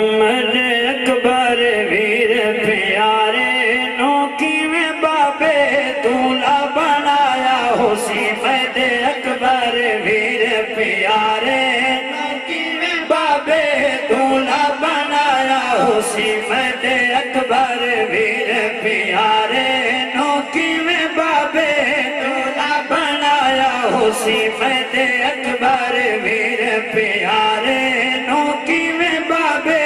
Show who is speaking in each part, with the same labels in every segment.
Speaker 1: میرے اکبر ویر پیارے نو کی میں بابے دولہ بنایا ہوسی میرے اکبر ویر پیارے نو کی میں بابے دولہ بنایا ہوسی میرے اکبر ویر پیارے نو کی میں بابے دولہ بنایا ہوسی میرے اکبر ویر پیارے نو کی میں بابے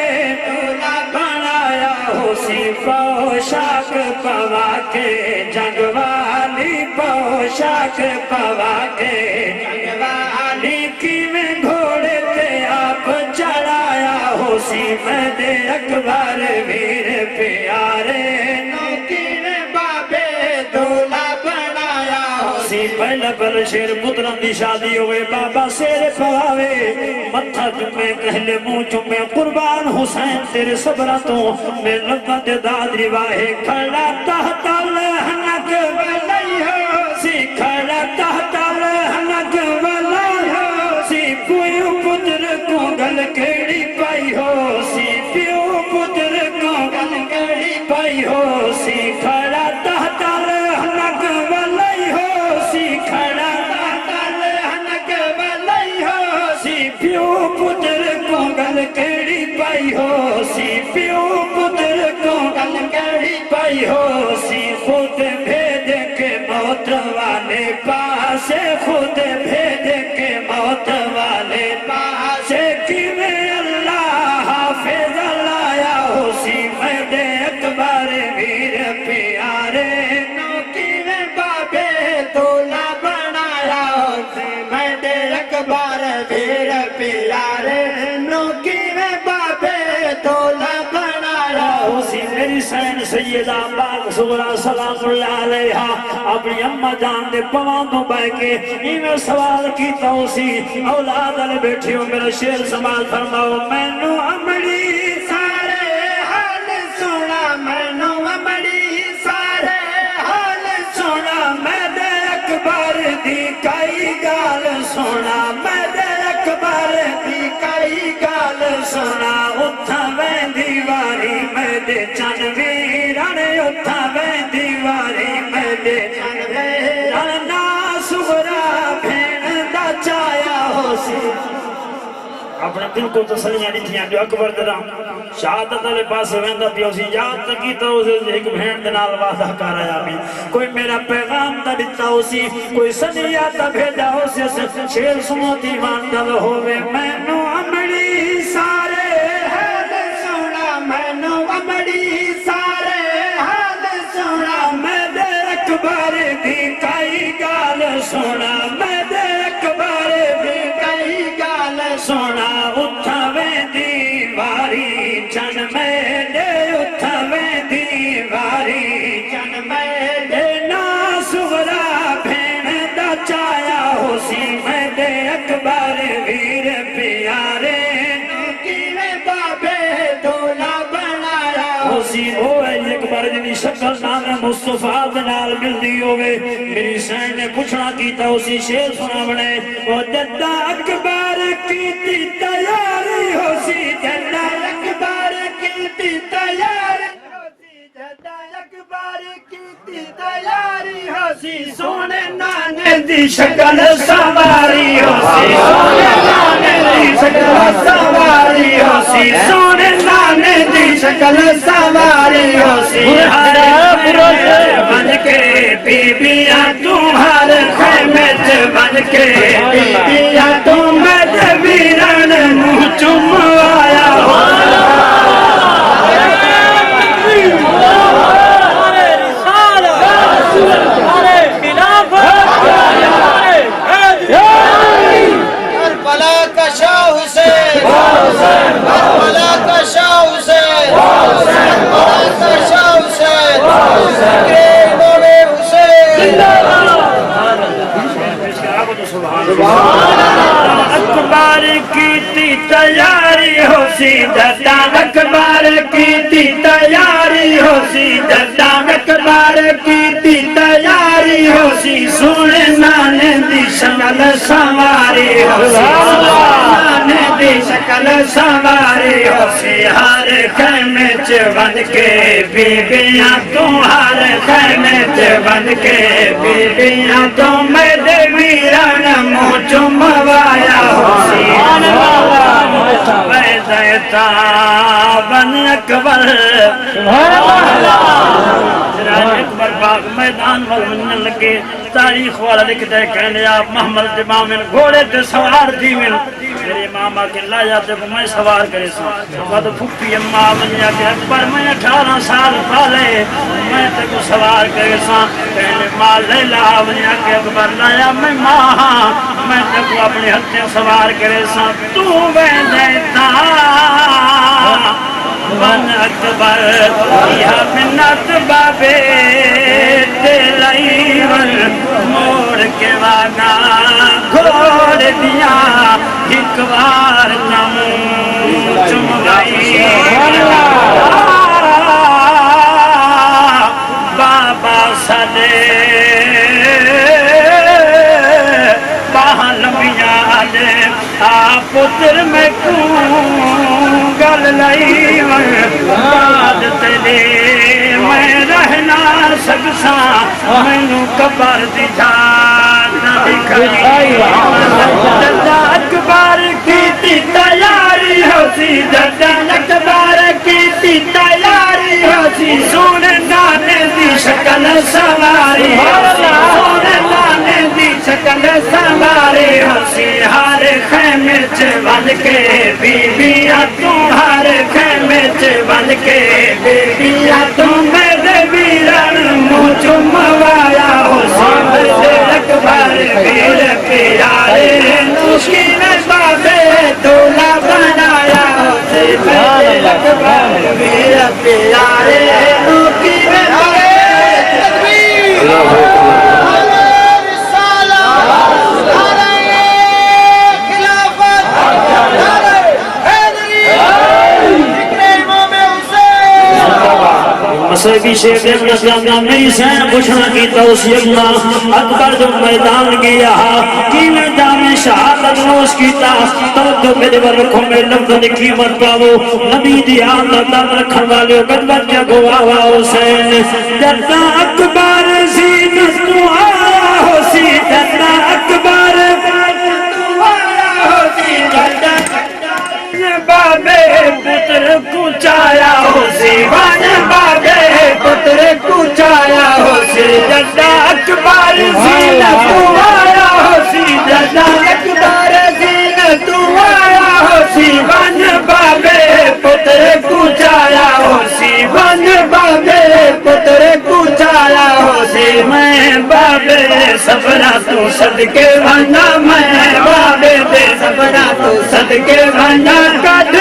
Speaker 1: پوشاک پوا کے جنگ والی پوشاک پوا کے جنگ والی کی میں گھوڑے پہ آپ چڑھایا ہوسی میرے اکبر ویر پیارے نو کی میں بابے دولہ بنایا ہوسی پہلا پر شیر پتران دی شادی ہوئے بابا سیر پواوے متھا جمعے کہلے منہ جمعے قربان حسین تیرے صبرتوں میں لبت داد رواہے کھڑا تحت الحنک ولی ہو سی کھڑا تحت الحنک ولی ہو سی پیو پتر کو گل کیڑی پائی ہو سی پیو پتر کو گل کیڑی پائی ہو سی کھڑا تحت الحنک ولی ہو سی کھڑا تحت الحنک ولی ہو سی پیو پتر کو گل کیڑی پائی ہو سی پیو پتر کو گل کیڑی پائی ہو سی خود بھیج کے موت والے پاسے خود بھیج کے موت والے پاسے کی میں اللہ حافظ لایا ہو سی میرے اکبر ویر پیارے نو کی میں بابے دولہ بنایا ہو سی میرے اکبر ویر پیارے نو کی میں بابے دولہ بنایا ہو سی میری سین سیدہ پاک سغرا سلام اللہ علیہ اپنی امہ جان دے پواندوں بے کے ایمیں سوال کیتا ہو سی اولاد علی بیٹھی ہو میرا شیر سمال فرماؤ مینو امڑی سارے حال سونا مینو امڑی سارے حال سونا میرے اکبر دی کئی گال سونا میرے اکبر دی کئی گال سونا اتھا وین دیواری میرے چن ویران اتھا وین دیواری میرے چن ویران نا سغرا بھین دا چایا ہو سی اپنے دل کو تسلیاں لکھیاں جو اکبر درام شہادت علی پاس ویندہ پیا اسی یاد تکیتا ہو سی ایک بہن دنال وعدہ کر آیا بھی کوئی میرا پیغام تا دیتا ہو سی کوئی سنیہ تا بھیجا ہو سی شیر سنو دیوان دل ہوئے مینو امڑی سارے حال سونا مینو امڑی سارے حال سونا میرے اکبر دی کئی گال سونا میرے اکبر دی کئی گال سونا اتھا وین دیواری چن میرے اتھا وین دیواری چن میرے نا سغرا بھین دا چایا ہو سی میرے اکبر ویر پیارے نو کی میں بابے دولہ بنایا ہو سی او اکبر جنی شکل نام مصطفیٰ دنال مل دی ہوئے میری سین نے پوچھنا کیتا ہو سی شیر سنا بڑے وہ جدہ اکبر کی تی تیاری ہو سی جدہ اکبر کی تی تیاری ہو سی جدہ اکبر کی تی تیاری ہو سی سونے نانے دی شکل سواری ہو سی سونے نانے دی شکل سواری ہو سی سونے نانے دی شکل سواری ہو سی بن کے بی بیاں تمہار خیمے بن کے بی بیاں تمہیں ویران منہ چم آیا ہو
Speaker 2: کربلا کا شاہ حسین کربلا کا شاہ حسین کربلا کا شاہ حسین امام حسین
Speaker 1: اکبر کی تی تیاری ہو سی جدہ اکبر کی تی تیاری ہو سی جدہ اکبر کی تی تیاری ہو سی سونے نانے دی شکل سواری ہو سی دی شکل سواری ہو سی ہر خیمے چ بن کے بیبیاں تو ہر خیمے چ بن کے بیبیاں تو میرے ویران منہ چموایا ہو سی ویدیتا بن اکبر اکبر باغ میدان والمنن لگے تاریخ والا لکھ دے کہنے آپ محمد امام گھوڑے تے سوار دی من میرے ماما کے لایا تے میں سوار کرے سا بعد پھپھی اماں منیا کہ اکبر میں 18 سال پالے میں تے کو سوار کرے سا کہنے ماں لیلا منیا کہ اکبر لایا میں ماں میں تے کو اپنے ہتھیں سوار کرے سا تو ویندیتا بن اکبر یا منت بابے دلائی ون موڑ کے وانا گھوڑ دیا ایک بار نم چموائی بابا سدے باہاں لمبیاں دے آپ پتر میں گل لئی بات تیرے میں رہنا سکسا مینو قبر دی جان دکھائی جدا اکبر کی تیاری ہو سی جدا اکبر کی تیاری ہو سی سونے نانے دی شکل سواری ہو سی سونے نانے دی شکل سواری ہو سی ہر خیمے چ بن کے بیبیاں تو ہر خیمے چ بن کے بیبیاں تو میرے ویران منہ چموایا ہو سی میرے اکبر ویر پیارے نوشین بابے دولا بنایا ہو سی میرے اکبر ویر پیارے نوشین بابے مسیحی شیخ اسلام میری سین پوچھنا کی توسیع اکبر جو میدان گیا کی میں جام شہادت نوش کیتا تو میرے ور رکھو میں لفظ نے قیمت پاو نبی دی آمد دم رکھن والے قدمت کیا گواوا حسین جتا اکبر زینت تو آیا ہو سی جتا اکبر بابے پتر کو چایا ہو سی بابے پتر کو چایا ہو سی جدا اکبر زینت تو آیا ہو سی جدا اکبر زینت تو آیا ہو سی بن بابے پتر کو چایا ہو سی بن بابے پتر کو چایا ہو سی میں بابے سفرا تو صدقے بنا میں بابے دے سفرا تو صدقے بنا کٹ